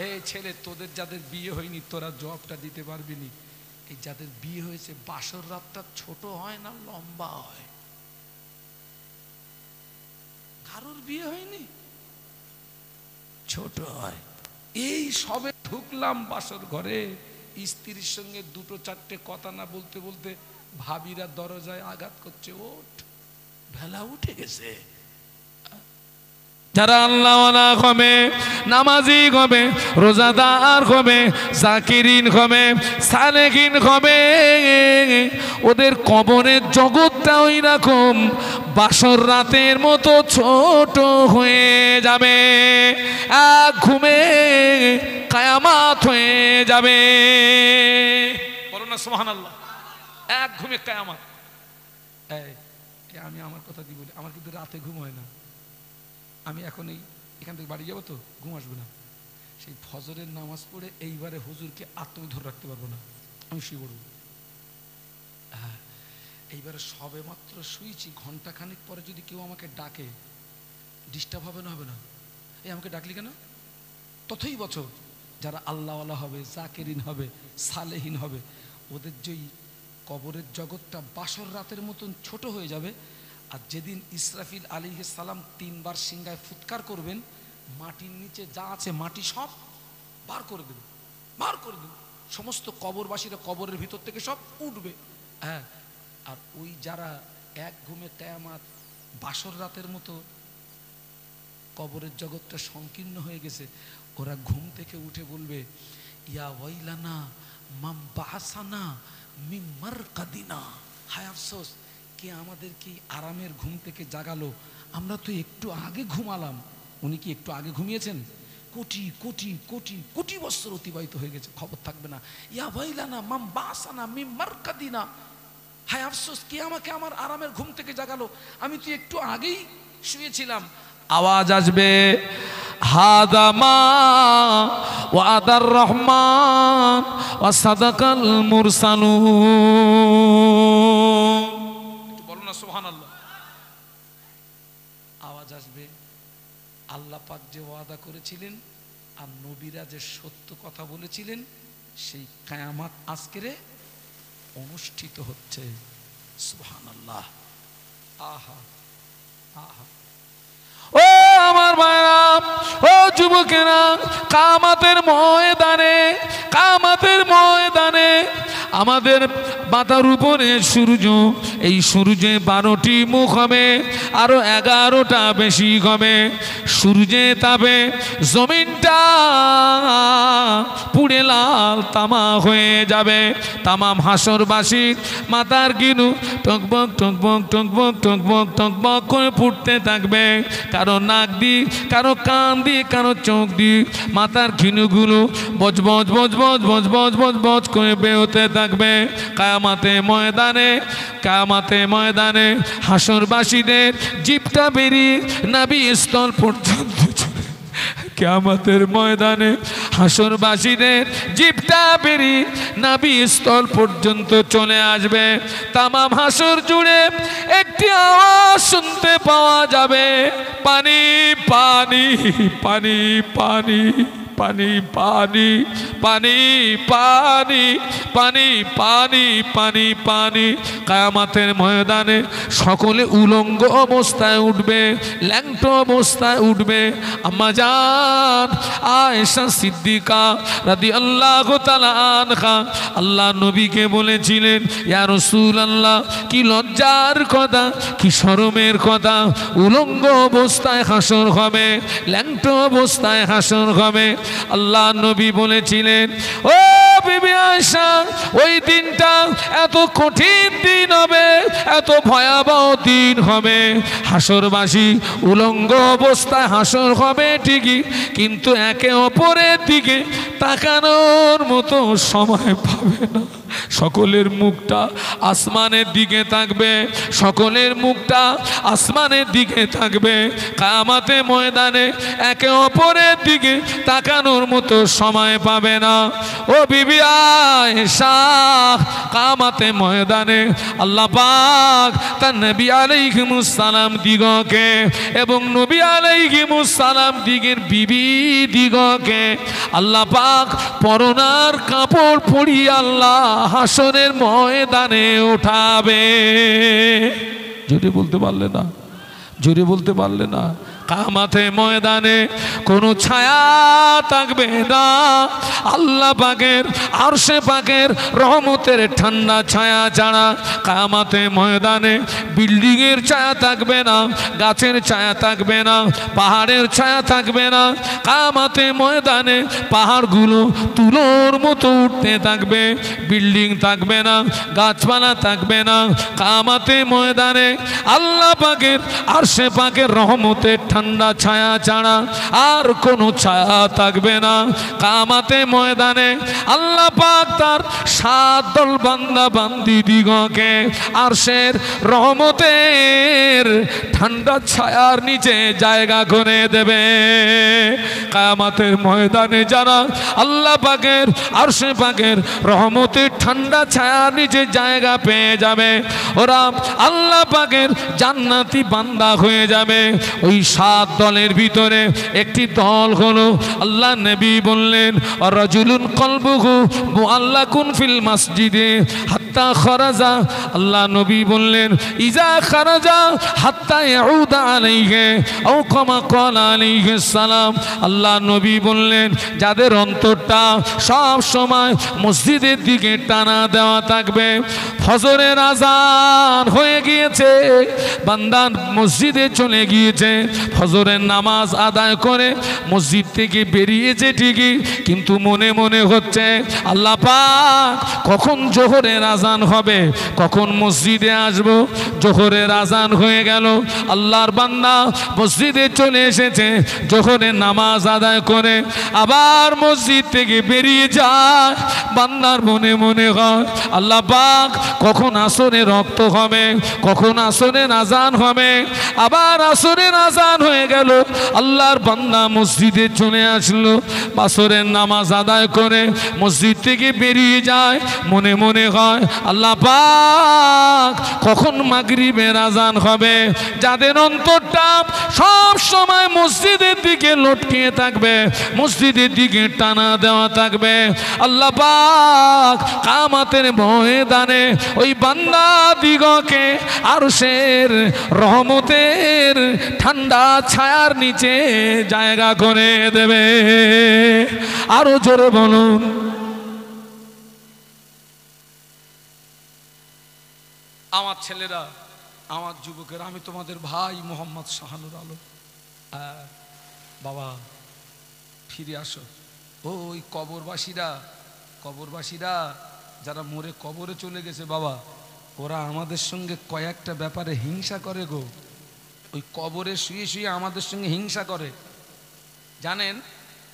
এই ছেলে, তোদের যাদের বিয়ে হয়নি তোরা জবাবটা দিতে পারবি নি। এই যাদের বিয়ে হয়েছে বাসর রাতটা ছোট হয় না লম্বা হয়? কারোর বিয়ে হয়নি, ছোট হয়। এই সবে ঢুকলাম বাসর ঘরে, স্ত্রীর সঙ্গে 2-4টে কথা না বলতে বলতে ভাবিরা দরজায় আঘাত করছে, ওঠ, বেলা উঠে গেছে। যারা আল্লাহওয়ালা হবে, নামাজি হবে, রোজাদার হবে, জাকিরিন হবে, সালেহিন হবে, ওদের কবরের জগৎটা ওই রকম বাসর রাতের মতো ছোট হয়ে যাবে, এক ঘুমে কিয়ামত হয়ে যাবে। বলো না সুবহানাল্লাহ। এক ঘুমে কিয়ামত। আমি আমার কথা দিয়ে বলি, আমার কিন্তু রাতে ঘুম হয় না। আমি এখন এখান থেকে বাড়ি যাবো তো ঘুম আসবে না, সেই ফজরের নামাজ পড়ে এইবারে হুজুরকে আত্মকে ধরে রাখতে পারবো না, আমি শুয়ে পড়বো। হ্যাঁ, এইবারে সবে মাত্র শুয়েছি, ঘন্টাখানিক পরে যদি কেউ আমাকে ডাকে ডিস্টার্ব হবে না? হবে না? এই আমাকে ডাকলি কেন? ততই বছর যারা আল্লাহওয়ালা হবে, জাকিরিন হবে, সালেহিন হবে, ওদের যেই কবরের জগৎটা বাসর রাতের মতন ছোট হয়ে যাবে। আর যেদিন ইসরাফিল আলাইহিস সালাম 3 বার সিংহায় ফুৎকার করবেন, মাটির নিচে যা আছে মাটি সব বার করে দেবে, বার করে দেবে, সমস্ত কবরবাসীরা কবরের ভিতর থেকে সব উঠবে। হ্যাঁ, আর ওই যারা এক ঘুমে কিয়ামত বাসর রাতের মতো কবরের জগৎটা সংকীর্ণ হয়ে গেছে, ওরা ঘুম থেকে উঠে বলবে, ইয়া ওয়াইলানা মাম বাসানা মিন মারকাদিনা, হায় আফসোস, কে আমাদের কি আরামের ঘুম থেকে জাগালো, আমরা তো একটু আগে ঘুমালাম। উনি কি একটু আগে ঘুমিয়েছেন? কোটি কোটি কোটি কোটি বছর অতিবাহিত হয়ে গেছে, খবর থাকবে না। ইয়া ওয়াইলানা মাম বাসানা মিন মারকাদিনা, হায় আফসোস, কে আমাকে আমার আরামের ঘুম থেকে জাগালো, আমি তো একটু আগেই শুয়েছিলাম। আওয়াজ আসবে, হাদা মা ওয়াদার রহমান ওয়া সাদাকাল মুরসালুন। একটু বলো না সুবহানাল্লাহ। আওয়াজ আসবে, আল্লাহ পাক যে ওয়াদা করেছিলেন আর নবীরা যে সত্য কথা বলেছিলেন, সেই কিয়ামত আজকে অনুষ্ঠিত হচ্ছে। সুবহানাল্লাহ। আহা আহা। ও আমার ভাইরা, ও যুবকেরা, কিয়ামতের ময়দানে, কিয়ামতের ময়দানে আমাদের মাথার উপরে সূর্য, এই সূর্যে 12টি মুখ হবে, আরো 11টা বেশি হবে। সূর্যে তাপে জমিনটা পুড়ে লাল তামা হয়ে যাবে। তামাম হাসরবাসীর মাথার গিনু টকবক টকবক টকবক টকবক টকবক করে ফুটতে থাকবে। কারো নাক দিয়ে, কারো কান দিয়ে, কারো চোখ দিয়ে মাথার গিনুগুলো বজবজ বজবজ বজবজ বজবজ করে বেরোতে থাকবে। কিয়ামতে ময়দানে, কিয়ামতে ময়দানে হাসরবাসীদের জিভটা বেরিয়ে নাভি স্থল পর্যন্ত, কিয়ামতের ময়দানে হাসরবাসীদের জিভটা বেরিয়ে নাভি স্থল পর্যন্ত চলে আসবে। তামাম হাসর জুড়ে একটি আওয়াজ শুনতে পাওয়া যাবে, পানি পানি পানি পানি পানি পানি পানি পানি পানি পানি পানি পানি। কিয়ামতের ময়দানে সকলে উলঙ্গ অবস্থায় উঠবে, ল্যাংট অবস্থায় উঠবে। আম্মা জান আয়েশা সিদ্দিকা রাদিয়াল্লাহু তাআলা আনহা আল্লাহ নবীকে বলেছিলেন, ইয়া রাসূলুল্লাহ, কি লজ্জার কথা, কি শরমের কথা, উলঙ্গ অবস্থায় হাসর হবে, ল্যাংট অবস্থায় হাসর হবে। আল্লাহ নবী বলেছিলেন, ও বিবি আয়েশা, ওই দিনটা এত কঠিন দিন হবে, এত ভয়াবহ দিন হবে। হাসরবাসী উলঙ্গ অবস্থায় হাসর হবে ঠিকই, কিন্তু একে অপরের দিকে তাকানোর মতো সময় পাবে না। সকলের মুখটা আসমানের দিকে থাকবে, সকলের মুখটা আসমানের দিকে থাকবে। কিয়ামতে ময়দানে একে অপরের দিকে তাকানোর মতো সময় পাবে না। ও বিবি আয়েশা, কিয়ামতে ময়দানে আল্লাহ পাক তার নবী আলাইহিমুস সালাম দিগকে এবং নবী আলাইহিমুস সালাম দিগের বিবি দিগকে আল্লাহ পাক পরনার কাপড় পরিয়ে আল্লাহ হাসরের ময়দানে উঠাবে। জোরে বলতে পারলে না, জোরে বলতে পারলে না। কিয়ামতে ময়দানে কোনো ছায়া থাকবে না, আল্লাহ পাকের আরশে পাকের রহমতের ঠান্ডা ছায়া ছাড়া। কিয়ামতে ময়দানে বিল্ডিং এর ছায়া থাকবে না, গাছের ছায়া থাকবে না, পাহাড়ের ছায়া থাকবে না। কিয়ামতে ময়দানে পাহাড়গুলো তুলোর মতো উঠতে থাকবে, বিল্ডিং থাকবে না, গাছপালা থাকবে না। কিয়ামতে ময়দানে আল্লাহ পাকের আরশে পাকের রহমতের ঠান্ডা ছায়া ছাড়া আর কোনো ছায়া থাকবে না। কিয়ামতে ময়দানে আল্লাহ পাক তার 7 দল বান্দা বান্দি দিগকে আরশের রহমতের ঠান্ডা ছায়ার নিচে জায়গা করে দেবে। কিয়ামতের ময়দানে যারা আল্লাহ পাকের আরশে পাকের রহমতের ঠান্ডা ছায়ার নিচে জায়গা পেয়ে যাবে, ওরা আল্লাহ পাকের জান্নাতি বান্দা হয়ে যাবে। ওই 7 দলের ভিতরে একটি দল হলো, আল্লাহ নবী বললেন, রাজুলুন কলবুহু মুআল্লাকুন ফিল মসজিদে হাত্তা খারাজা। আল্লাহ নবী বললেন, ইজা খারাজা হাত্তা ইয়াউদা আলাইহি আও কামা ক্বালা আলাইহিস সালাম। আল্লাহ নবী বললেন, যাদের অন্তরটা সব সময় মসজিদের দিকে টানা দেওয়া থাকবে, ফজরের আজান হয়ে গিয়েছে, বান্দা মসজিদে চলে গিয়েছে, ফজরের নামাজ আদায় করে মসজিদ থেকে বেরিয়েছে ঠিকই, কিন্তু মনে মনে হচ্ছে আল্লাহ পাক কখন জোহরের আজান হবে, কখন মসজিদে আসবো। জোহরের আজান হয়ে গেল, আল্লাহর বান্দা মসজিদে চলে এসেছে, জোহরের নামাজ আদায় করে আবার মসজিদ থেকে বেরিয়ে যায়। বান্দার মনে মনে হয় আল্লাহ পাক কখন আসরের রক্ত হবে, কখন আসরের আজান হবে। আবার আসরের আজান হয়ে গেল, আল্লাহর বান্দা মসজিদে চলে আসলো, আসরের নামাজ আদায় করে মসজিদ থেকে বেরিয়ে যায়। মনে মনে হয় আল্লাহ পাক কখন মাগরিবের আজান হবে। যাদের অন্তরটা সব সময় মসজিদের দিকে লটকিয়ে থাকবে, মসজিদের দিকে টানা দেওয়া থাকবে, আল্লাহ পাক কিয়ামতের ময়দানে ওই বান্দা দিগকে আরশের রহমতের ঠান্ডা ছায়ার নিচে জায়গা করে দেবে। আরো জোরে বলুন। আমার ছেলেরা, আমার যুবকেরা, আমি তোমাদের ভাই মোহাম্মদ শাহানুর আলম। বাবা ফিরে আসো। ওই কবরবাসীরা যারা মরে কবরে চলে গেছে বাবা, ওরা আমাদের সঙ্গে কয়েকটা ব্যাপারে হিংসা করে গো। ওই কবরে শুয়ে শুয়ে আমাদের সঙ্গে হিংসা করে। জানেন,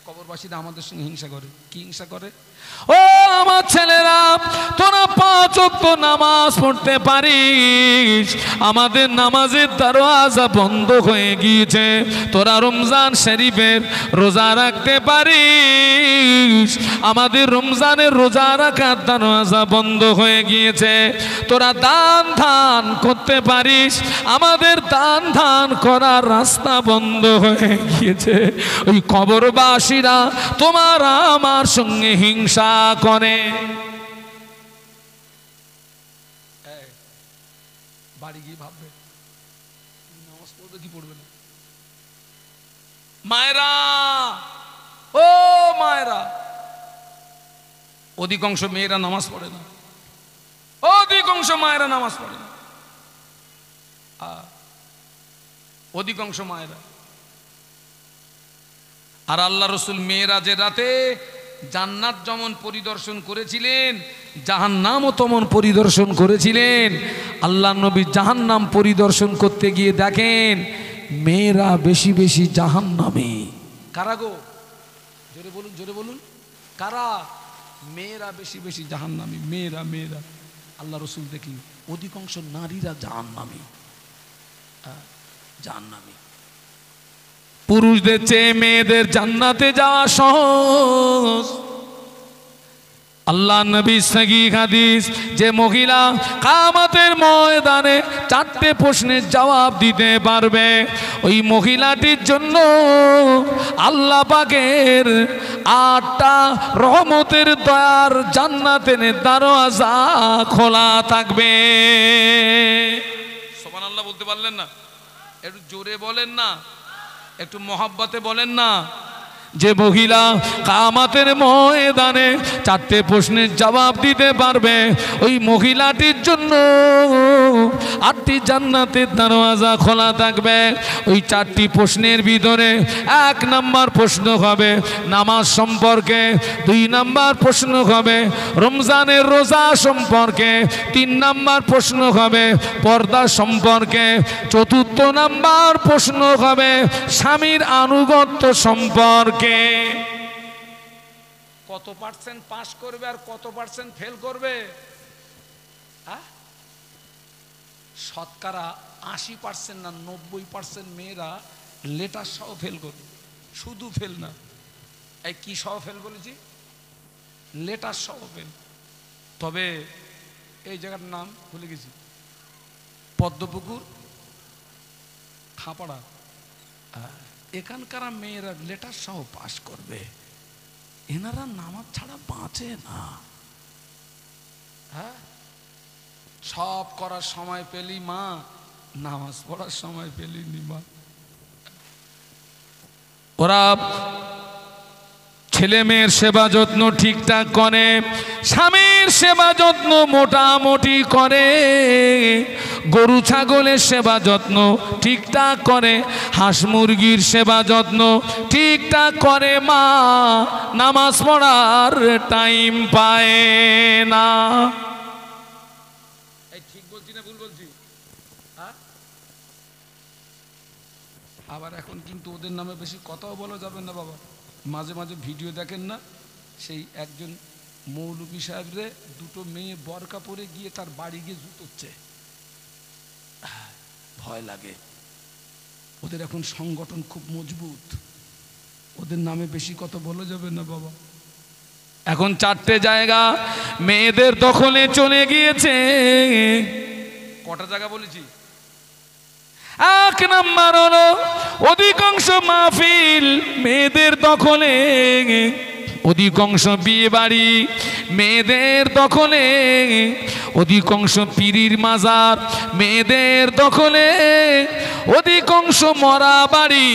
কবরবাসীরা আমাদের সঙ্গে হিংসা করে। কি হিংসা করে? ও আমার ছেলেরা, তোরা 5 ওয়াক্ত নামাজ পড়তে পারিস, আমাদের নামাজের দরওয়াজা বন্ধ হয়ে গিয়েছে। তোরা রমজান শরীফের রোজা রাখতে পারিস, আমাদের রমজানের রোজা রাখার দরওয়াজা বন্ধ হয়ে গিয়েছে। তোরা দান ধান করতে পারিস, আমাদের দান ধান করার রাস্তা বন্ধ হয়ে গিয়েছে। ওই কবরবাসীরা তোমার আমার সঙ্গে হিংসা করে। বাড়ি গিয়ে ভাববে নামাজ পড়বে কি পড়বে না। মায়েরা, ও মায়েরা, অধিকাংশ মেয়েরা নামাজ পড়ে না, অধিকাংশ মায়েরা নামাজ পড়ে না, অধিকাংশ মায়েরা। আর আল্লাহ রসুল মেয়েরাজের রাতে জান্নাত যেমন পরিদর্শন করেছিলেন, জাহান্নামও তেমন পরিদর্শন করেছিলেন। আল্লাহ নবী জাহান্নাম পরিদর্শন করতে গিয়ে দেখেন মেয়েরা বেশি বেশি জাহান্নামে। কারা গো? জোরে বলুন, জোরে বলুন, কারা? মেয়েরা বেশি বেশি জাহান্নামী। মেয়েরা আল্লাহ রসুল দেখি অধিকাংশ নারীরা জাহান্নামী। পুরুষদের চেয়ে মেয়েদের জান্নাতে যাওয়া সহজ। আল্লাহ নবী সহিহ হাদিস, যে মহিলা কিয়ামতের ময়দানে 4টে প্রশ্নের জবাব দিতে পারবে, ওই মহিলাটির জন্য আল্লাহ পাকের 8টা রহমতের দয়ার জান্নাতের দরওয়াজা খোলা থাকবে। সুবহানাল্লাহ বলতে পারলেন না? একটু জোরে বলেন না, একটু মহব্বতে বলেন না। যে মহিলা কিয়ামতের ময়দানে 4টে প্রশ্নের জবাব দিতে পারবে, ওই মহিলাটির জন্য 8টি জান্নাতের দরওয়াজা খোলা থাকবে। ওই 4টি প্রশ্নের ভিতরে 1 নাম্বার প্রশ্ন হবে নামাজ সম্পর্কে, 2 নাম্বার প্রশ্ন হবে রমজানের রোজা সম্পর্কে, 3 নাম্বার প্রশ্ন হবে পর্দা সম্পর্কে, 4র্থ নাম্বার প্রশ্ন হবে স্বামীর আনুগত্য সম্পর্কে। কত পার্সেন্ট পাস করবে আর কত পার্সেন্ট ফেল করবে? শতকরা 80% না 90% মেয়েরা লেটার সহ ফেল করবে। শুধু ফেল না, এই কি সহ ফেল বলেছি? লেটার সহ ফেল। তবে এই জায়গার নাম ভুলে গেছি, পদ্মপুকুর খাপাড়া, এখানকার মেয়েরা লেটার সহ পাস করবে। এনারা নামাজ ছাড়া বাঁচে না। হ্যাঁ, সব করার সময় পেলি মা, নামাজ পড়ার সময় পেলি নি মা। ওরা ছেলে মেয়ের সেবা যত্ন ঠিকঠাক করে, স্বামীর সেবা যত্ন মোটামুটি করে, গরু ছাগলের সেবা যত্ন ঠিকঠাক করে, হাঁস মুরগির সেবা যত্ন ঠিকঠাক করে। মা নামাজ পড়ার টাইম পায় না। এই ঠিক বলছি না ভুল বলছি? আবার এখন কিন্তু ওদের নামে বেশি কথাও বলা যাবে না বাবা। মাঝে মাঝে ভিডিও দেখেন না, সেই একজন মৌলভী সাহেবরে 2টো মেয়ে বরকা পরে গিয়ে তার বাড়ি গিয়ে জুতোচ্ছে। ভয় লাগে। ওদের এখন সংগঠন খুব মজবুত, ওদের নামে বেশি কথা বলা যাবে না বাবা। এখন 4টে জায়গা মেয়েদের দখলে চলে গিয়েছে। কটা জায়গা বলেছি? 1 নাম্বার হলো অধিকাংশ মাহফিল মেয়েদের দখলে, অধিকাংশ বিয়ে বাড়ি মেয়েদের দখলে, অধিকাংশ পীরির মাজার মেয়েদের দখলে, অধিকাংশ মরা বাড়ি